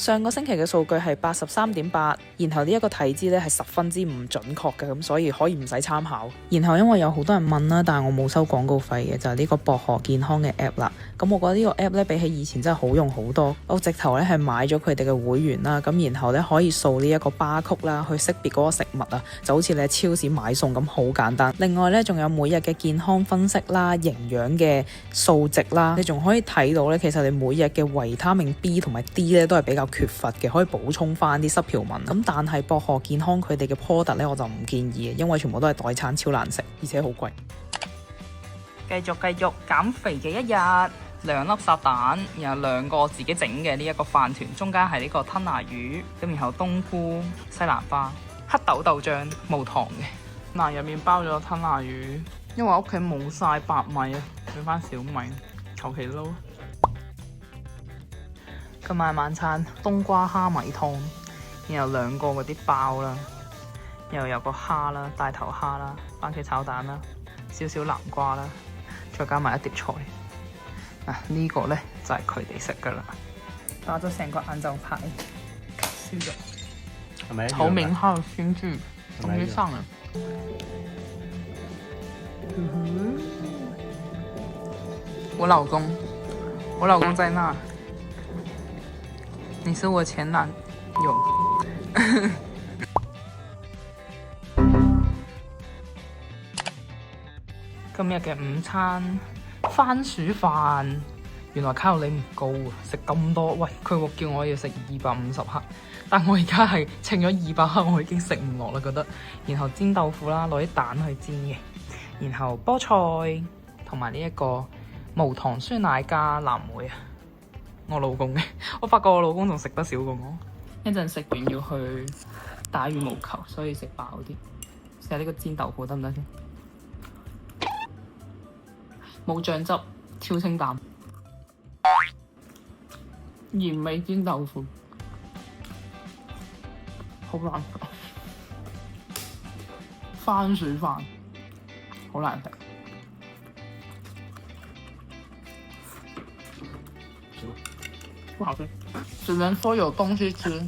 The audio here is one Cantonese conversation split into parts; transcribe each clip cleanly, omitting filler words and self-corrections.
上個星期嘅數據係83.8，然後呢一個體脂咧係十分之唔準確嘅，咁所以可以唔使參考。然後因為有好多人問啦，但係我冇收廣告費嘅，就係呢個薄荷健康嘅 app 啦。咁我覺得呢個 app 咧比起以前真係好用好多。我直頭咧係買咗佢哋嘅會員啦，咁然後咧可以掃呢一個巴曲啦，去識別嗰個食物啊，就好似你喺超市買餸咁，好簡單。另外咧仲有每日嘅健康分析啦、營養嘅數值啦，你仲可以睇到咧，其實你每日嘅維他命 B 同埋 D 咧都係比較缺乏嘅，可以補充翻啲濕條紋。咁但係薄荷健康佢哋嘅 product 咧，我就唔建議嘅，因為全部都係代餐，超難食，而且好貴。繼續減肥嘅一日，2粒烚蛋，然後2個自己整嘅呢一個飯團，中間係呢個吞拿魚，咁然後冬菇、西蘭花、黑豆豆漿，無糖嘅。嗱，入面包咗吞拿魚，因為我屋企冇晒白米啊，用翻小米，求其撈。今晚晚餐冬瓜蝦米湯，然後2個嗰啲包啦，又有個蝦啦，大頭蝦啦，番茄炒蛋啦，少少南瓜啦，再加埋一碟菜。呢個呢就係佢哋食噶啦，打咗成個晏晝牌，燒肉，係咪？頭名還有鮮豬，終於上了。我老公在那。你是我前男友。今日嘅午餐番薯飯，原來卡路里唔高啊！食咁多，喂，佢叫我要食250克，但我而家係稱咗200克，我已經食唔落啦，覺得。然後煎豆腐啦，攞啲蛋去煎嘅，然後菠菜同埋呢一個無糖酸奶加藍莓啊！我老公嘅，我發覺我老公仲食得少過我。一陣食完要去打羽毛球，所以食飽啲。試下呢個煎豆腐得唔得先？冇醬汁，超清淡。鹽味煎豆腐，好難食。番薯飯，好難食。不好吃，只能說有東西吃。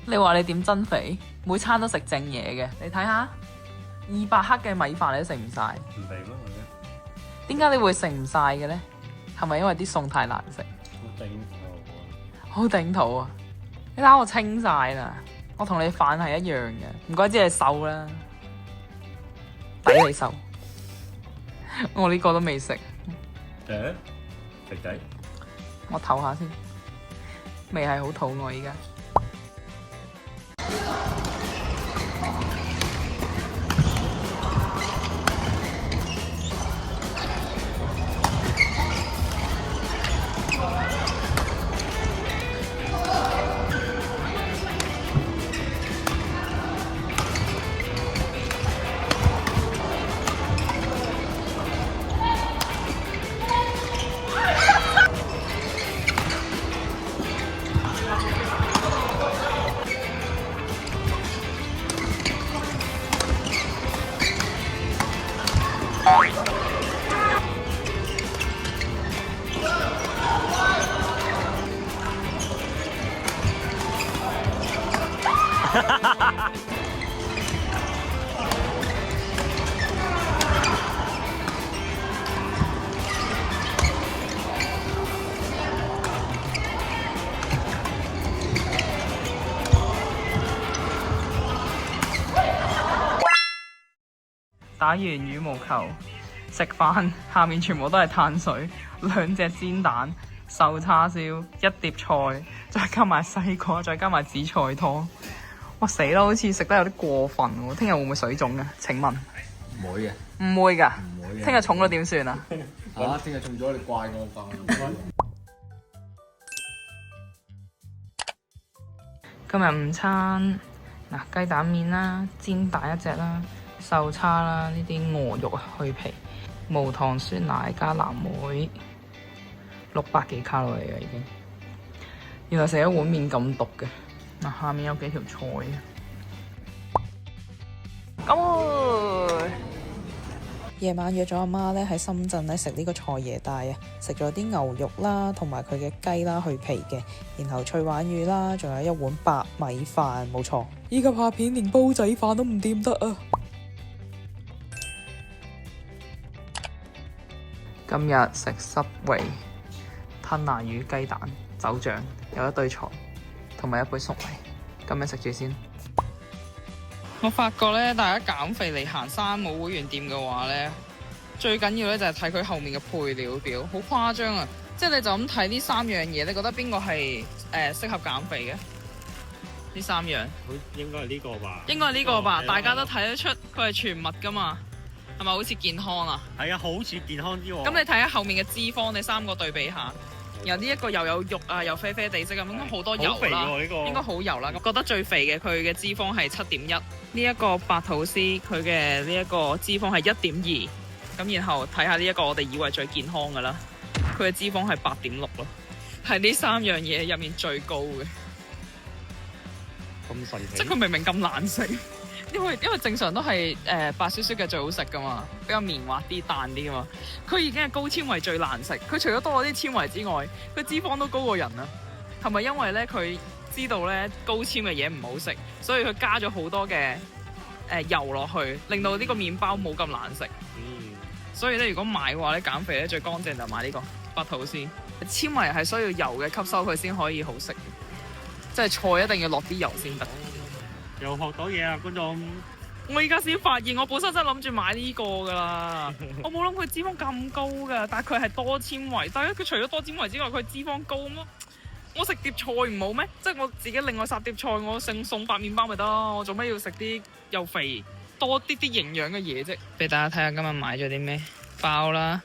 你話你點增肥？每餐都食正嘢嘅，你睇下，200克嘅米飯你都食唔晒。唔肥咯，我嘅。點解你會食唔晒嘅咧？係咪因為啲餸太難食？好頂肚啊！你睇下我清晒啦，我同你飯係一樣嘅，唔怪之你瘦啦，抵你瘦。我呢個都未食。食仔，我唞下先，未係好肚餓依家。打完羽毛球，食飯，下面全部都係碳水，2隻煎蛋、瘦叉燒、1碟菜，再加埋西瓜，再加埋紫菜湯。哇死啦！好似食得有啲過分喎。聽日會唔會水腫啊？請問唔會嘅，唔會㗎。唔會嘅。聽日重咗點算啊？嚇！聽日中咗你怪我飯。今日午餐嗱，雞蛋麵啦，煎蛋1隻啦。瘦叉啦，呢啲鵝肉啊，去皮，無糖酸奶加藍莓，600幾卡路里啊已經。原來食一碗麵咁毒嘅。嗱，下面有幾條菜啊。咁夜晚約咗阿媽咧喺深圳咧食呢個財爺大啊，食咗啲牛肉啦，同埋佢嘅雞啦去皮嘅，然後脆鯇魚啦，仲有一碗白米飯，冇錯。依家拍片連煲仔飯都唔掂得啊！今日食Subway吞拿魚雞蛋酒醬，有一堆菜同埋一杯粟米，咁樣食住先。我發覺咧，大家減肥嚟行山冇會員店嘅話咧，最緊要咧就係睇佢後面嘅配料表，好誇張啊！即係你就咁睇呢3樣嘢，你覺得邊個係適合減肥嘅？呢3樣，應該係呢個吧？應該係呢個吧？大家都睇得出佢係全麥噶嘛？係咪好似健康啊？係啊，好似健康啲喎。咁你睇下後面嘅脂肪，你3個對比下。然後呢一個又有肉啊，又肥肥地色咁，應該好多油啦。呢個應該好油啦。我覺得最肥嘅佢嘅脂肪係7.1，呢一個白吐司佢嘅呢一個脂肪係1.2。咁然後睇下呢一個我哋以為最健康嘅啦，佢嘅脂肪係8.6咯，係呢3樣嘢入面最高嘅。咁神奇！即係佢明明咁難食，因為正常都係白雪雪嘅最好食噶嘛，比較綿滑啲、彈啲噶嘛。佢已經係高纖維最難食，佢除咗多咗啲纖維之外，佢脂肪都高過人啊。係咪因為咧佢知道咧高纖嘅嘢唔好食，所以佢加咗好多嘅油落去，令到呢個麵包冇咁難食。所以咧如果買嘅話咧，減肥咧最乾淨就買呢個白吐司。纖維係需要油嘅吸收佢先可以好食，即係菜一定要落啲油先得。又學到嘢啊，觀眾！我而家先發現，我本身真係諗住買呢個㗎啦，我冇諗佢脂肪咁高㗎，但係佢係多纖維。但係佢除咗多纖維之外，佢脂肪高咁咯。我食碟菜唔好咩？即係我自己另外霎碟菜，我送白麵包咪得咯。我做咩要食啲又肥多啲營養嘅嘢啫？俾大家睇下今日買咗啲咩包啦、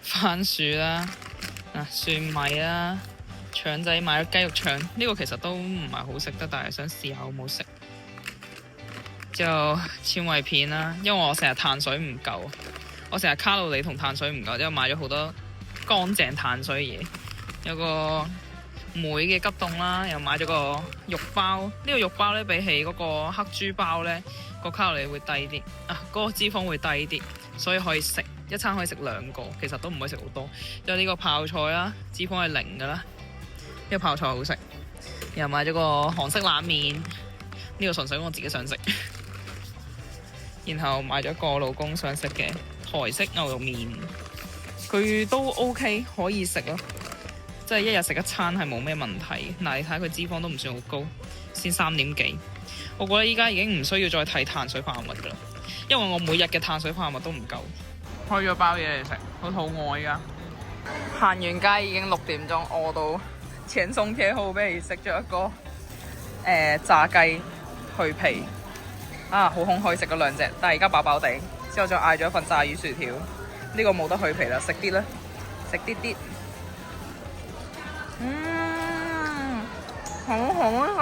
番薯啦、蒜米啦、腸仔買咗雞肉腸，呢個其實都唔係好食得，但係想試下好唔好食。之後纖維片啦，因為我成日碳水唔夠，我成日卡路里同碳水唔夠，因為買咗好多乾淨碳水嘢。有個梅嘅急凍啦，又買咗個肉包。呢個肉包咧比起嗰個黑豬包咧，個卡路里會低啲啊，嗰個脂肪會低啲，所以可以食一餐可以食2個，其實都唔可以食好多。有呢個泡菜啦，脂肪係0噶啦，呢個泡菜好食。又買咗個韓式冷麵，呢個純粹我自己想食。然後買咗個老公想食嘅台式牛肉麵，佢都 OK 可以食咯，即係一日食一餐係冇咩問題。嗱，你睇佢脂肪都唔算好高，先3點幾。我覺得依家已經唔需要再睇碳水化合物噶啦，因為我每日嘅碳水化合物都唔夠。開咗包嘢嚟食，好肚餓而家。行完街已經6點鐘，餓到前送茄號俾食咗一個炸雞去皮。好空虛食咗2隻，但係而家飽飽地，之後再嗌咗一份炸魚薯條。呢個冇得去皮啦，食啲啦，食啲啲。好好食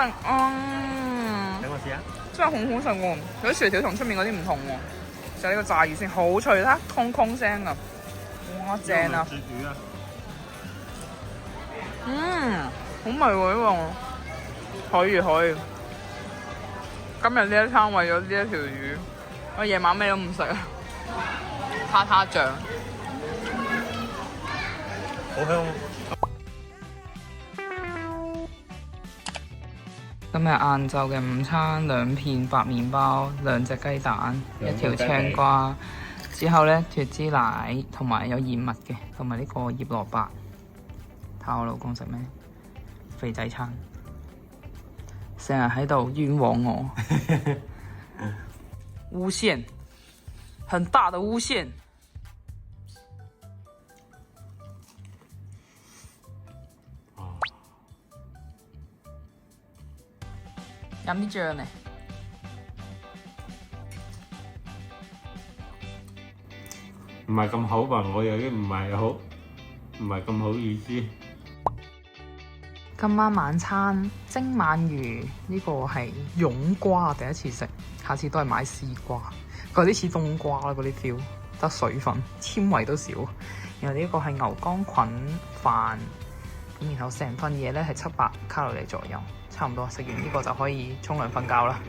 等我試下。真係好好食喎！佢啲薯條同出面嗰啲唔同喎。就呢個炸魚先，好脆啦，空空聲啊！哇，正啊！好味喎呢個，可以。今日呢一餐為咗呢一條魚，我夜晚咩都唔食啊！塔塔醬，好香。今日晏晝嘅午餐2片白麵包、2隻雞蛋、1條青瓜，之後呢脫脂奶同埋有燕麥嘅，同埋呢個醃蘿蔔。睇下我老公食咩？肥仔餐。成日喺度冤枉我，誣陷，很大的誣陷。飲啲醬呢？唔係咁好吧？我有啲唔係咁好意思。今晚晚餐蒸鰻魚，呢個係絨瓜，第一次食，下次都係買絲瓜，嗰啲似冬瓜啦，嗰啲 feel，得水分，纖維都少。然後呢個係牛肝菌飯，咁然後成份嘢咧係700卡路里左右，差唔多。食完呢個就可以沖涼瞓覺啦。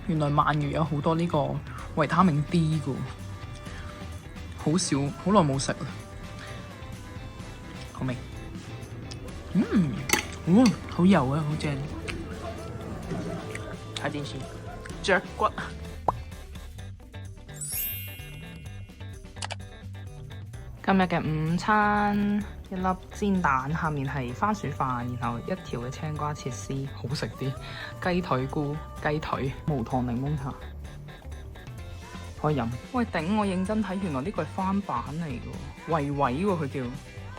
原來鰻魚有好多呢個維他命 D 㗎，好少，好耐冇食啦。好味，哇，好油啊，好正。睇電視，雀骨。今日嘅午餐，一粒煎蛋，下面係番薯飯，然後一條嘅青瓜切絲，好食啲。雞腿菇、雞腿、無糖檸檬茶，可以飲。喂頂！我認真睇，原來呢個係翻版嚟嘅，維維喎佢叫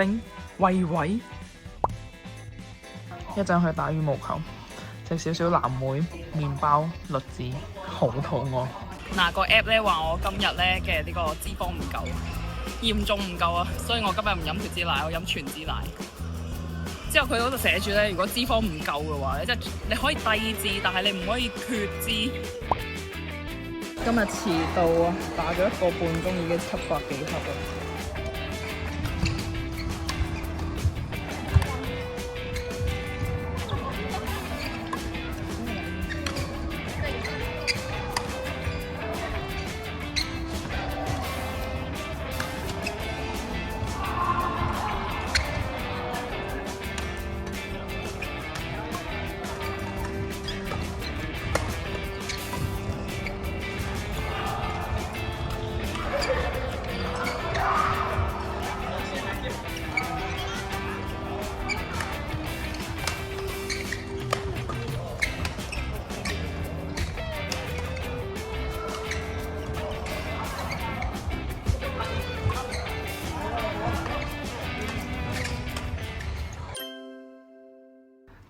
頂維維。一陣去打羽毛球，食少少藍莓、麵包、栗子，好肚餓。嗱個 app 咧話我今日咧嘅呢個脂肪唔夠。嚴重唔夠啊，所以我今日唔飲脫脂奶，我飲全脂奶。之後佢嗰度寫住咧，如果脂肪唔夠嘅話咧，即係你可以低脂，但係你唔可以缺脂。今日遲到啊，打咗1個半鐘，已經700幾克啦。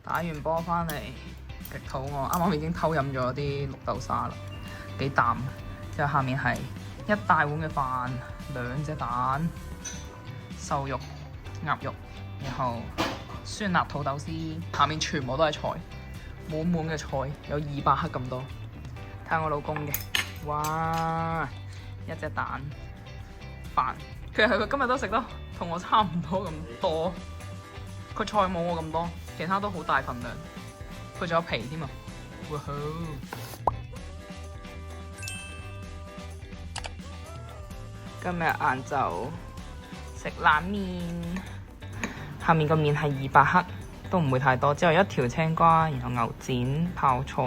打完波翻嚟，極肚餓，啱啱已經偷飲咗啲綠豆沙啦，幾啖。之後下面係1大碗嘅飯，2隻蛋、瘦肉、鴨肉，然後酸辣土豆絲，下面全部都係菜，滿滿嘅菜，有200克咁多。睇下我老公嘅，哇，1隻蛋飯，其實佢今日都食得同我差唔多咁多。佢菜冇我咁多，其他都好大份量，佢仲有皮添啊！哇好！今日晏晝食冷麵，下面個麵係200克，都唔會太多。之後1條青瓜，然後牛展、泡菜、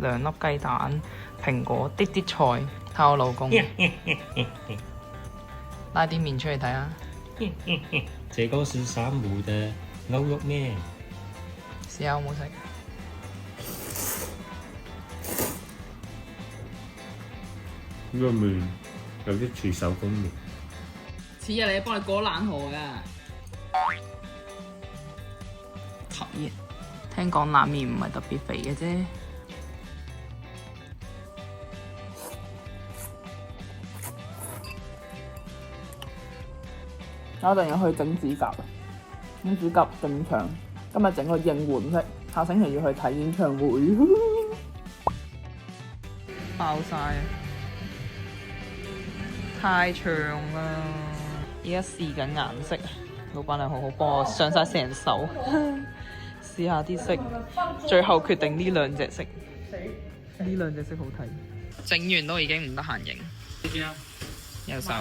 2粒雞蛋、蘋果、啲菜。睇我老公拉啲麵出嚟睇下。這個是3糊的牛肉麵，試下好唔好食？呢個麵有啲似手工麵。似啊！你幫你過冷河㗎。討厭。聽講冷麵唔係特別肥嘅啫。我一定要去整指甲啊！咁指甲正長，今日整個應援色，下星期要去睇演唱會。爆晒啊！太長啦！而家試緊顏色，老闆娘好好幫我上晒成手，試下啲色，最後決定呢2隻色。呢2隻色好睇。整完都已經唔得閒影。右手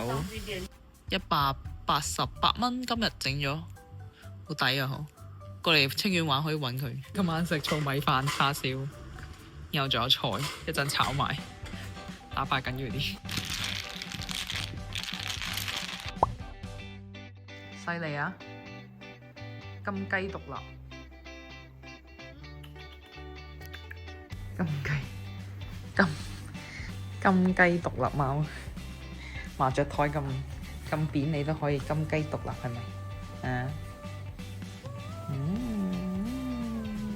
188蚊，今日整咗，好抵啊！好，過嚟清遠玩可以揾佢。今晚食糙米飯叉燒，然後仲有菜，一陣炒埋，打發緊要啲。犀利啊！金雞獨立，金雞獨立貓，麻雀台咁扁你都可以金雞獨立係咪？啊，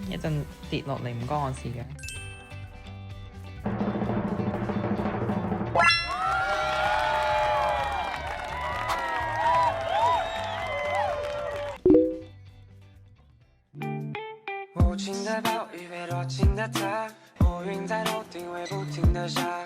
一陣跌落嚟唔關我事嘅。无情的暴雨被多情的他，乌云在头顶会不停的下。